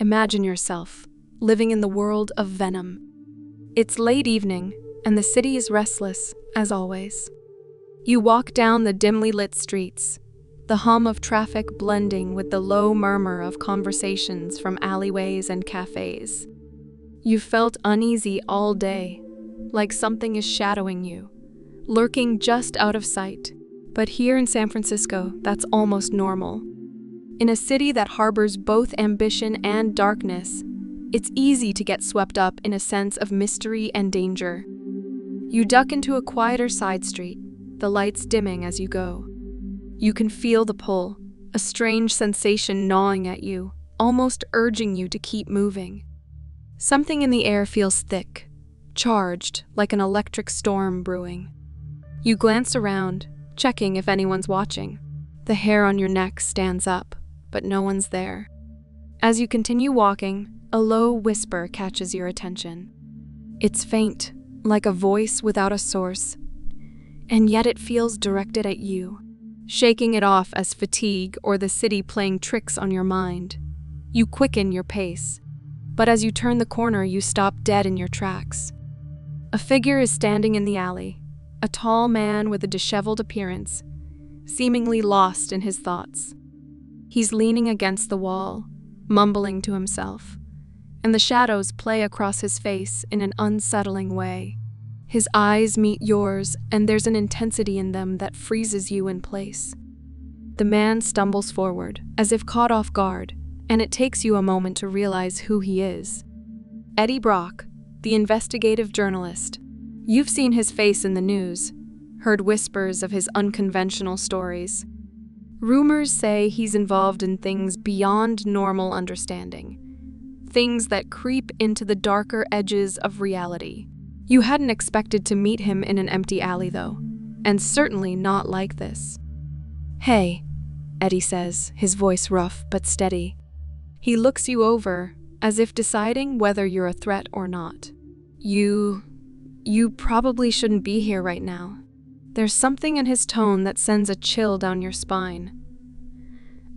Imagine yourself living in the world of Venom. It's late evening, and the city is restless, as always. You walk down the dimly lit streets, the hum of traffic blending with the low murmur of conversations from alleyways and cafes. You've felt uneasy all day, like something is shadowing you, lurking just out of sight. But here in San Francisco, that's almost normal. In a city that harbors both ambition and darkness, it's easy to get swept up in a sense of mystery and danger. You duck into a quieter side street, the lights dimming as you go. You can feel the pull, a strange sensation gnawing at you, almost urging you to keep moving. Something in the air feels thick, charged, like an electric storm brewing. You glance around, checking if anyone's watching. The hair on your neck stands up, but no one's there. As you continue walking, a low whisper catches your attention. It's faint, like a voice without a source, and yet it feels directed at you, shaking it off as fatigue or the city playing tricks on your mind. You quicken your pace, but as you turn the corner, you stop dead in your tracks. A figure is standing in the alley, a tall man with a disheveled appearance, seemingly lost in his thoughts. He's leaning against the wall, mumbling to himself, and the shadows play across his face in an unsettling way. His eyes meet yours, and there's an intensity in them that freezes you in place. The man stumbles forward, as if caught off guard, and it takes you a moment to realize who he is. Eddie Brock, the investigative journalist. You've seen his face in the news, heard whispers of his unconventional stories. Rumors say he's involved in things beyond normal understanding, things that creep into the darker edges of reality. You hadn't expected to meet him in an empty alley, though, and certainly not like this. "Hey," Eddie says, his voice rough but steady. He looks you over, as if deciding whether you're a threat or not. You probably shouldn't be here right now." There's something in his tone that sends a chill down your spine.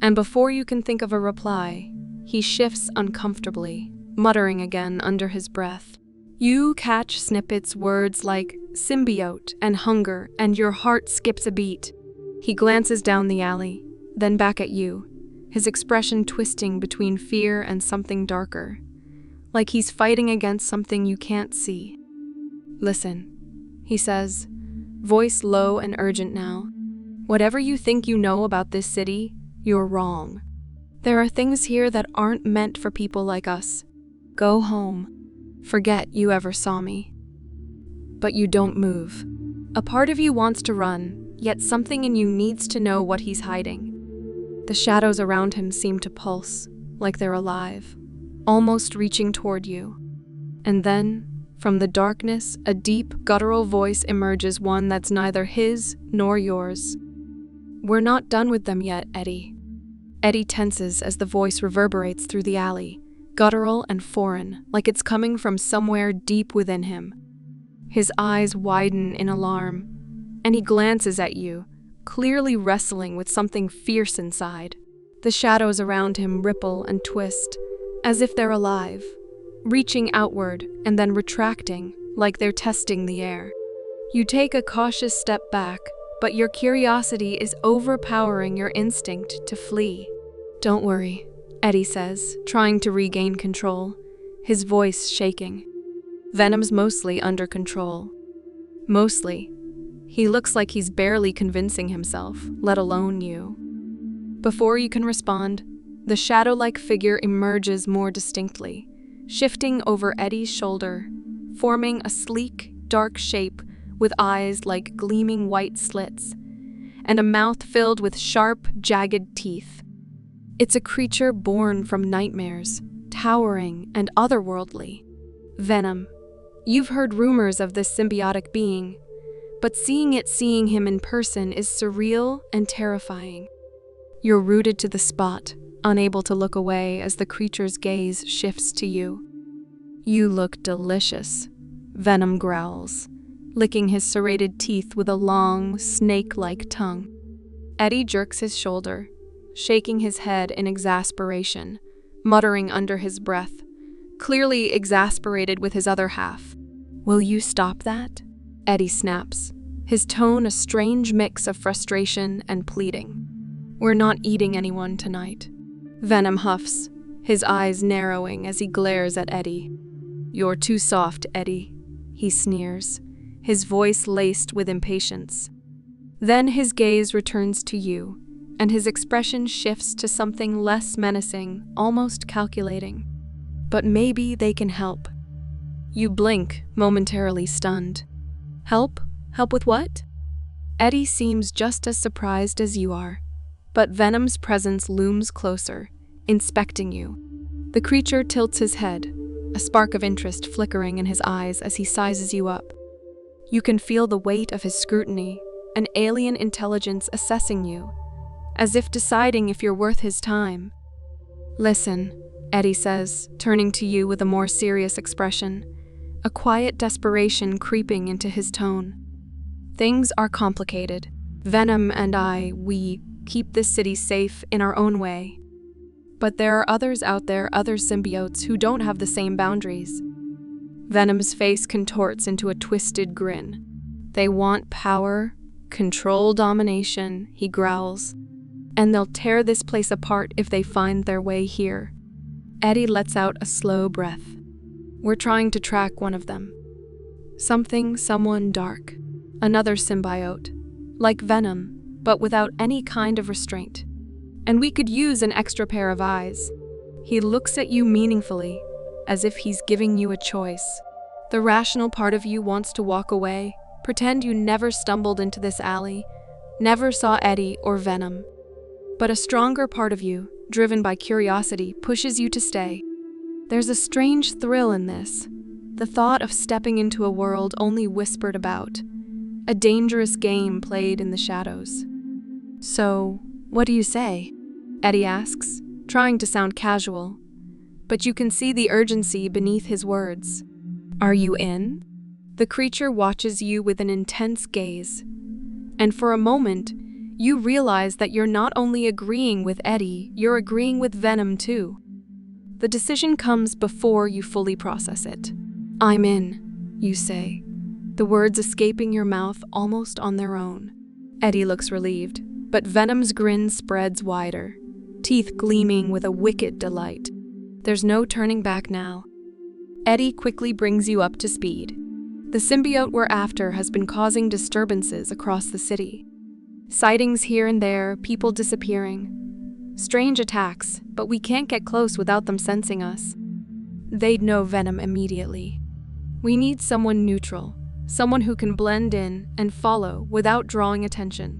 And before you can think of a reply, he shifts uncomfortably, muttering again under his breath. You catch snippets, words like symbiote and hunger, and your heart skips a beat. He glances down the alley, then back at you, his expression twisting between fear and something darker, like he's fighting against something you can't see. "Listen," he says, voice low and urgent now. "Whatever you think you know about this city, you're wrong. There are things here that aren't meant for people like us. Go home. Forget you ever saw me." But you don't move. A part of you wants to run, yet something in you needs to know what he's hiding. The shadows around him seem to pulse, like they're alive, almost reaching toward you. And then, from the darkness, a deep, guttural voice emerges, one that's neither his nor yours. "We're not done with them yet, Eddie." Eddie tenses as the voice reverberates through the alley, guttural and foreign, like it's coming from somewhere deep within him. His eyes widen in alarm, and he glances at you, clearly wrestling with something fierce inside. The shadows around him ripple and twist, as if they're alive, reaching outward and then retracting, like they're testing the air. You take a cautious step back, but your curiosity is overpowering your instinct to flee. "Don't worry," Eddie says, trying to regain control, his voice shaking. "Venom's mostly under control." Mostly. He looks like he's barely convincing himself, let alone you. Before you can respond, the shadow-like figure emerges more distinctly, shifting over Eddie's shoulder, forming a sleek, dark shape with eyes like gleaming white slits, and a mouth filled with sharp, jagged teeth. It's a creature born from nightmares, towering and otherworldly. Venom. You've heard rumors of this symbiotic being, but seeing him in person is surreal and terrifying. You're rooted to the spot, unable to look away as the creature's gaze shifts to you. "You look delicious," Venom growls, licking his serrated teeth with a long, snake-like tongue. Eddie jerks his shoulder, shaking his head in exasperation, muttering under his breath, clearly exasperated with his other half. "Will you stop that?" Eddie snaps, his tone a strange mix of frustration and pleading. "We're not eating anyone tonight." Venom huffs, his eyes narrowing as he glares at Eddie. "You're too soft, Eddie," he sneers, his voice laced with impatience. Then his gaze returns to you, and his expression shifts to something less menacing, almost calculating. "But maybe they can help." You blink, momentarily stunned. "Help? Help with what?" Eddie seems just as surprised as you are, but Venom's presence looms closer, inspecting you. The creature tilts his head, a spark of interest flickering in his eyes as he sizes you up. You can feel the weight of his scrutiny, an alien intelligence assessing you, as if deciding if you're worth his time. "Listen," Eddie says, turning to you with a more serious expression, a quiet desperation creeping into his tone. "Things are complicated. Venom and we keep this city safe in our own way. But there are others out there, other symbiotes, who don't have the same boundaries." Venom's face contorts into a twisted grin. "They want power, control, domination," he growls. "And they'll tear this place apart if they find their way here." Eddie lets out a slow breath. "We're trying to track one of them. Someone dark. Another symbiote. Like Venom, but without any kind of restraint. And we could use an extra pair of eyes." He looks at you meaningfully, as if he's giving you a choice. The rational part of you wants to walk away, pretend you never stumbled into this alley, never saw Eddie or Venom. But a stronger part of you, driven by curiosity, pushes you to stay. There's a strange thrill in this, the thought of stepping into a world only whispered about, a dangerous game played in the shadows. "So, what do you say?" Eddie asks, trying to sound casual, but you can see the urgency beneath his words. "Are you in?" The creature watches you with an intense gaze, and for a moment, you realize that you're not only agreeing with Eddie, you're agreeing with Venom too. The decision comes before you fully process it. "I'm in," you say, the words escaping your mouth almost on their own. Eddie looks relieved, but Venom's grin spreads wider, teeth gleaming with a wicked delight. There's no turning back now. Eddie quickly brings you up to speed. The symbiote we're after has been causing disturbances across the city. Sightings here and there, people disappearing. Strange attacks, but we can't get close without them sensing us. They'd know Venom immediately. We need someone neutral, someone who can blend in and follow without drawing attention.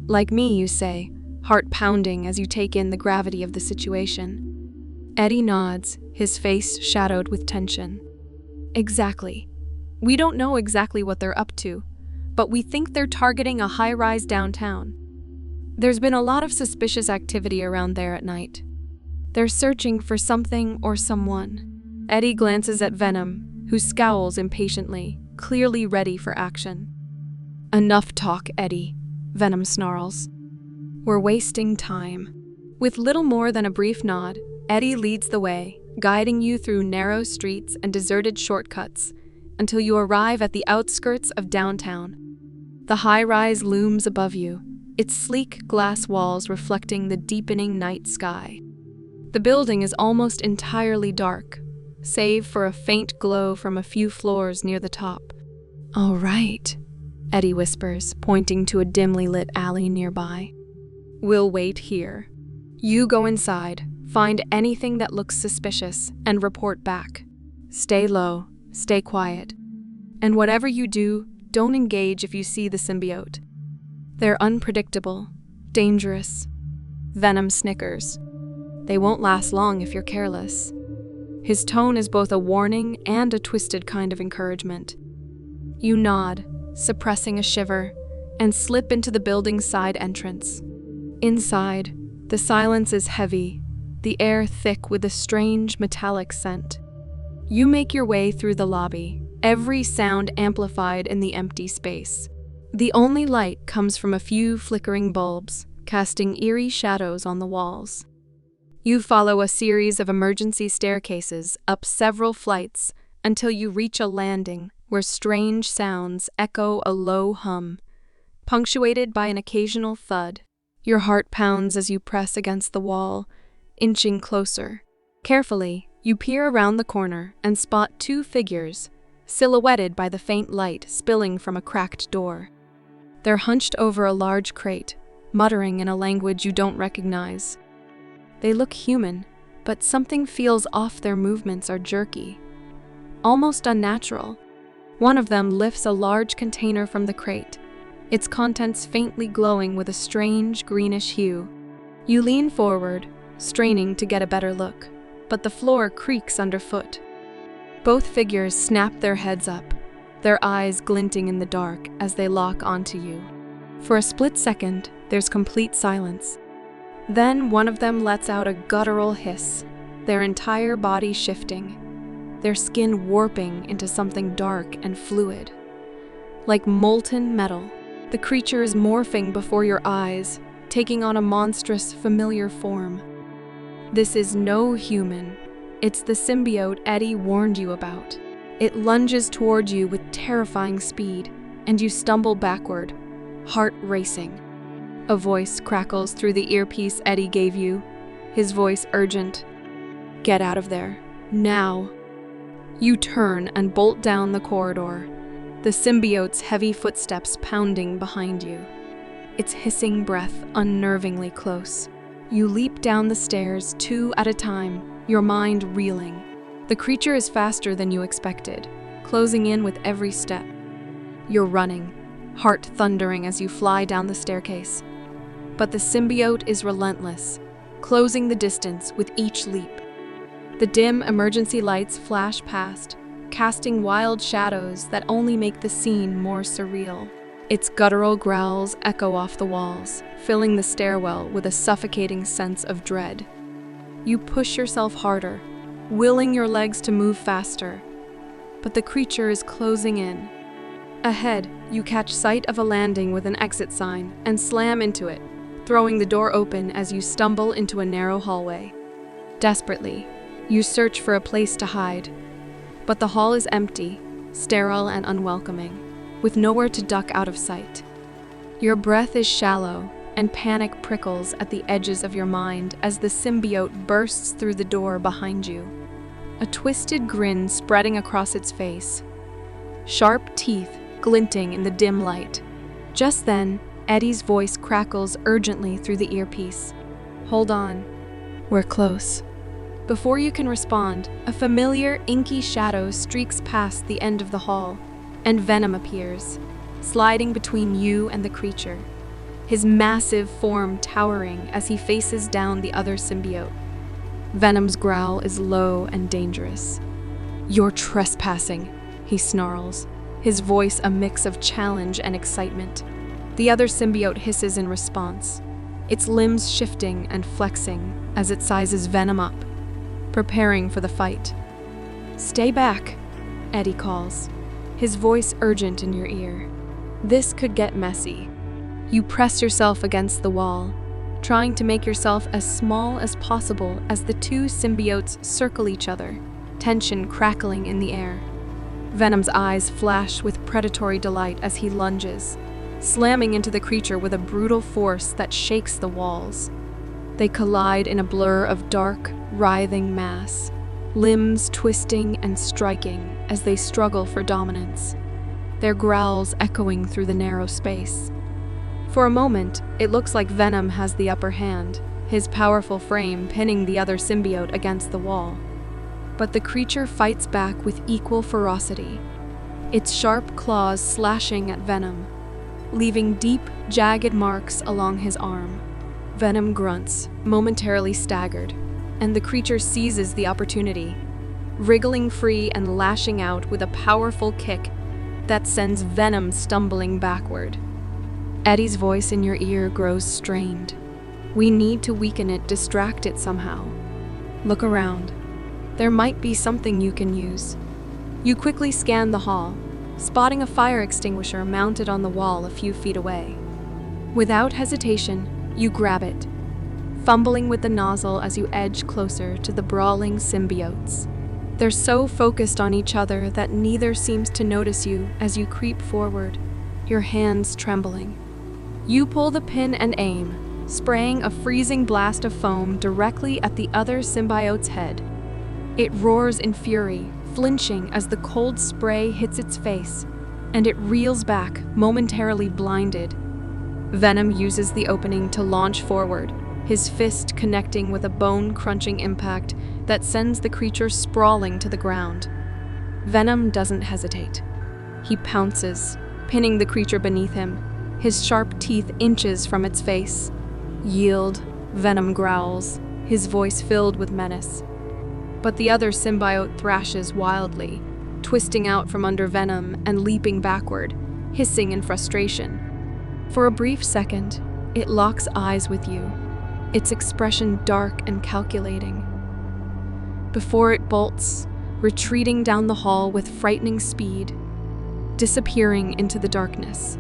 Like me, you say, heart pounding as you take in the gravity of the situation. Eddie nods, his face shadowed with tension. "Exactly. We don't know exactly what they're up to, but we think they're targeting a high-rise downtown. There's been a lot of suspicious activity around there at night. They're searching for something or someone." Eddie glances at Venom, who scowls impatiently, clearly ready for action. "Enough talk, Eddie," Venom snarls. "We're wasting time." With little more than a brief nod, Eddie leads the way, guiding you through narrow streets and deserted shortcuts until you arrive at the outskirts of downtown. The high-rise looms above you, its sleek glass walls reflecting the deepening night sky. The building is almost entirely dark, save for a faint glow from a few floors near the top. "All right," Eddie whispers, pointing to a dimly lit alley nearby. "We'll wait here. You go inside, find anything that looks suspicious, and report back. Stay low, stay quiet. And whatever you do, don't engage if you see the symbiote. They're unpredictable, dangerous." Venom snickers. "They won't last long if you're careless." His tone is both a warning and a twisted kind of encouragement. You nod, suppressing a shiver, and slip into the building's side entrance. Inside, the silence is heavy, the air thick with a strange metallic scent. You make your way through the lobby, every sound amplified in the empty space. The only light comes from a few flickering bulbs, casting eerie shadows on the walls. You follow a series of emergency staircases up several flights until you reach a landing where strange sounds echo a low hum, punctuated by an occasional thud. Your heart pounds as you press against the wall, inching closer. Carefully, you peer around the corner and spot two figures, silhouetted by the faint light spilling from a cracked door. They're hunched over a large crate, muttering in a language you don't recognize. They look human, but something feels off. Their movements are jerky, almost unnatural. One of them lifts a large container from the crate, its contents faintly glowing with a strange greenish hue. You lean forward, straining to get a better look, but the floor creaks underfoot. Both figures snap their heads up, their eyes glinting in the dark as they lock onto you. For a split second, there's complete silence. Then one of them lets out a guttural hiss, their entire body shifting, their skin warping into something dark and fluid. Like molten metal, the creature is morphing before your eyes, taking on a monstrous, familiar form. This is no human. It's the symbiote Eddie warned you about. It lunges toward you with terrifying speed, and you stumble backward, heart racing. A voice crackles through the earpiece Eddie gave you, his voice urgent. Get out of there, now. You turn and bolt down the corridor, the symbiote's heavy footsteps pounding behind you, its hissing breath unnervingly close. You leap down the stairs 2 at a time, your mind reeling. The creature is faster than you expected, closing in with every step. You're running, heart thundering as you fly down the staircase. But the symbiote is relentless, closing the distance with each leap. The dim emergency lights flash past, casting wild shadows that only make the scene more surreal. Its guttural growls echo off the walls, filling the stairwell with a suffocating sense of dread. You push yourself harder, willing your legs to move faster, but the creature is closing in. Ahead, you catch sight of a landing with an exit sign and slam into it, throwing the door open as you stumble into a narrow hallway. Desperately, you search for a place to hide, but the hall is empty, sterile and unwelcoming, with nowhere to duck out of sight. Your breath is shallow, and panic prickles at the edges of your mind as the symbiote bursts through the door behind you, a twisted grin spreading across its face, sharp teeth glinting in the dim light. Just then, Eddie's voice crackles urgently through the earpiece. Hold on. We're close. Before you can respond, a familiar, inky shadow streaks past the end of the hall, and Venom appears, sliding between you and the creature, his massive form towering as he faces down the other symbiote. Venom's growl is low and dangerous. You're trespassing, he snarls, his voice a mix of challenge and excitement. The other symbiote hisses in response, its limbs shifting and flexing as it sizes Venom up, preparing for the fight. Stay back, Eddie calls, his voice urgent in your ear. This could get messy. You press yourself against the wall, trying to make yourself as small as possible as the two symbiotes circle each other, tension crackling in the air. Venom's eyes flash with predatory delight as he lunges, slamming into the creature with a brutal force that shakes the walls. They collide in a blur of dark, writhing mass, limbs twisting and striking as they struggle for dominance, their growls echoing through the narrow space. For a moment, it looks like Venom has the upper hand, his powerful frame pinning the other symbiote against the wall. But the creature fights back with equal ferocity, its sharp claws slashing at Venom, leaving deep, jagged marks along his arm. Venom grunts, momentarily staggered, and the creature seizes the opportunity, wriggling free and lashing out with a powerful kick that sends Venom stumbling backward. Eddie's voice in your ear grows strained. We need to weaken it, distract it somehow. Look around. There might be something you can use. You quickly scan the hall, spotting a fire extinguisher mounted on the wall a few feet away. Without hesitation, you grab it, fumbling with the nozzle as you edge closer to the brawling symbiotes. They're so focused on each other that neither seems to notice you as you creep forward, your hands trembling. You pull the pin and aim, spraying a freezing blast of foam directly at the other symbiote's head. It roars in fury, flinching as the cold spray hits its face, and it reels back, momentarily blinded. Venom uses the opening to launch forward, his fist connecting with a bone-crunching impact that sends the creature sprawling to the ground. Venom doesn't hesitate. He pounces, pinning the creature beneath him, his sharp teeth inches from its face. Yield, Venom growls, his voice filled with menace. But the other symbiote thrashes wildly, twisting out from under Venom and leaping backward, hissing in frustration. For a brief second, it locks eyes with you, its expression dark and calculating. Before it bolts, retreating down the hall with frightening speed, disappearing into the darkness.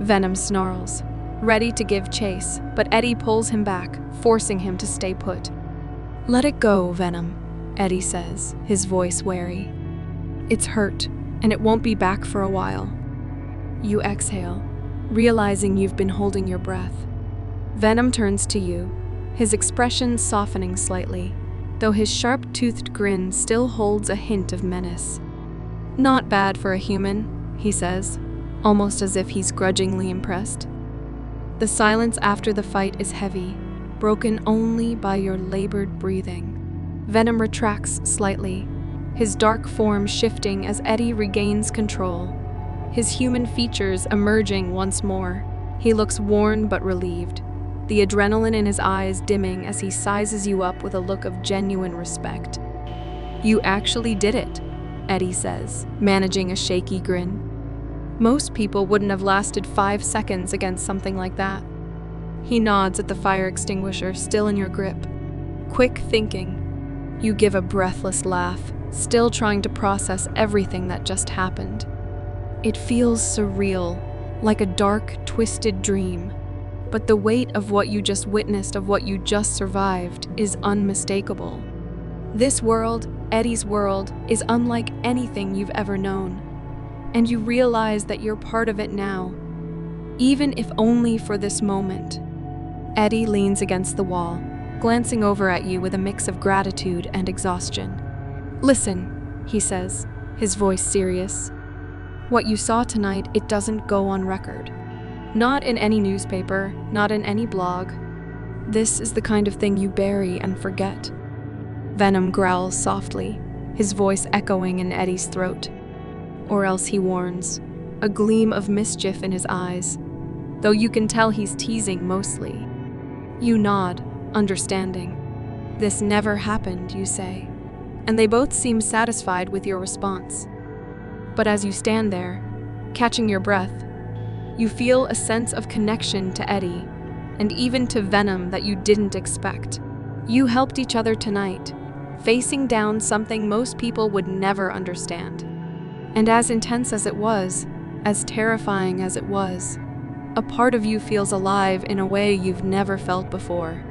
Venom snarls, ready to give chase, but Eddie pulls him back, forcing him to stay put. "Let it go, Venom," Eddie says, his voice wary. "It's hurt, and it won't be back for a while." You exhale, realizing you've been holding your breath. Venom turns to you, his expression softening slightly, though his sharp-toothed grin still holds a hint of menace. "Not bad for a human," he says, almost as if he's grudgingly impressed. The silence after the fight is heavy, broken only by your labored breathing. Venom retracts slightly, his dark form shifting as Eddie regains control, his human features emerging once more. He looks worn but relieved, the adrenaline in his eyes dimming as he sizes you up with a look of genuine respect. "You actually did it," Eddie says, managing a shaky grin. "Most people wouldn't have lasted 5 seconds against something like that." He nods at the fire extinguisher still in your grip. Quick thinking. You give a breathless laugh, still trying to process everything that just happened. It feels surreal, like a dark, twisted dream. But the weight of what you just witnessed, of what you just survived, is unmistakable. This world, Eddie's world, is unlike anything you've ever known. And you realize that you're part of it now, even if only for this moment. Eddie leans against the wall, glancing over at you with a mix of gratitude and exhaustion. "Listen," he says, his voice serious. "What you saw tonight, it doesn't go on record. Not in any newspaper, not in any blog. This is the kind of thing you bury and forget." Venom growls softly, his voice echoing in Eddie's throat. Or else he warns, a gleam of mischief in his eyes, though you can tell he's teasing mostly. You nod, understanding. "This never happened," you say, and they both seem satisfied with your response. But as you stand there, catching your breath, you feel a sense of connection to Eddie, and even to Venom that you didn't expect. You helped each other tonight, facing down something most people would never understand. And as intense as it was, as terrifying as it was, a part of you feels alive in a way you've never felt before.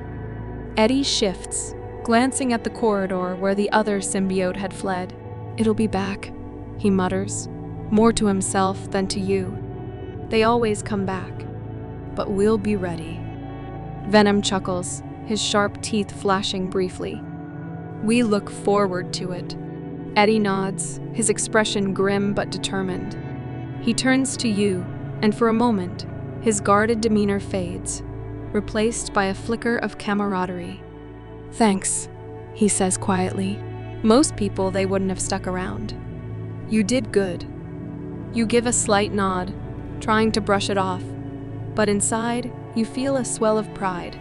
Eddie shifts, glancing at the corridor where the other symbiote had fled. "It'll be back," he mutters, more to himself than to you. "They always come back, but we'll be ready." Venom chuckles, his sharp teeth flashing briefly. "We look forward to it." Eddie nods, his expression grim but determined. He turns to you, and for a moment, his guarded demeanor fades, replaced by a flicker of camaraderie. "Thanks," he says quietly. Most people, they wouldn't have stuck around. "You did good." You give a slight nod, trying to brush it off, but inside, you feel a swell of pride.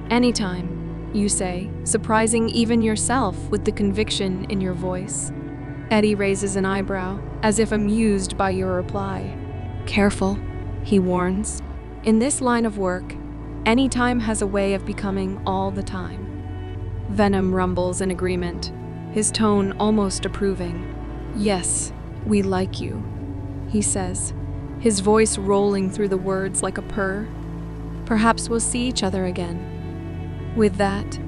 "Anytime," you say, surprising even yourself with the conviction in your voice. Eddie raises an eyebrow, as if amused by your reply. "Careful," he warns. In this line of work, any time has a way of becoming all the time. Venom rumbles in agreement, his tone almost approving. "Yes, we like you," he says, his voice rolling through the words like a purr. "Perhaps we'll see each other again." With that,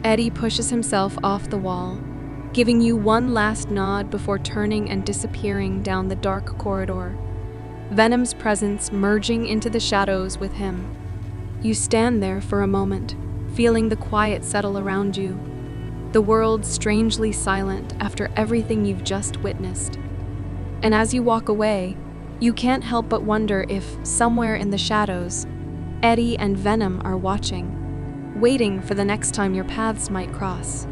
Eddie pushes himself off the wall, giving you one last nod before turning and disappearing down the dark corridor, Venom's presence merging into the shadows with him. You stand there for a moment, feeling the quiet settle around you, the world strangely silent after everything you've just witnessed. And as you walk away, you can't help but wonder if, somewhere in the shadows, Eddie and Venom are watching, waiting for the next time your paths might cross.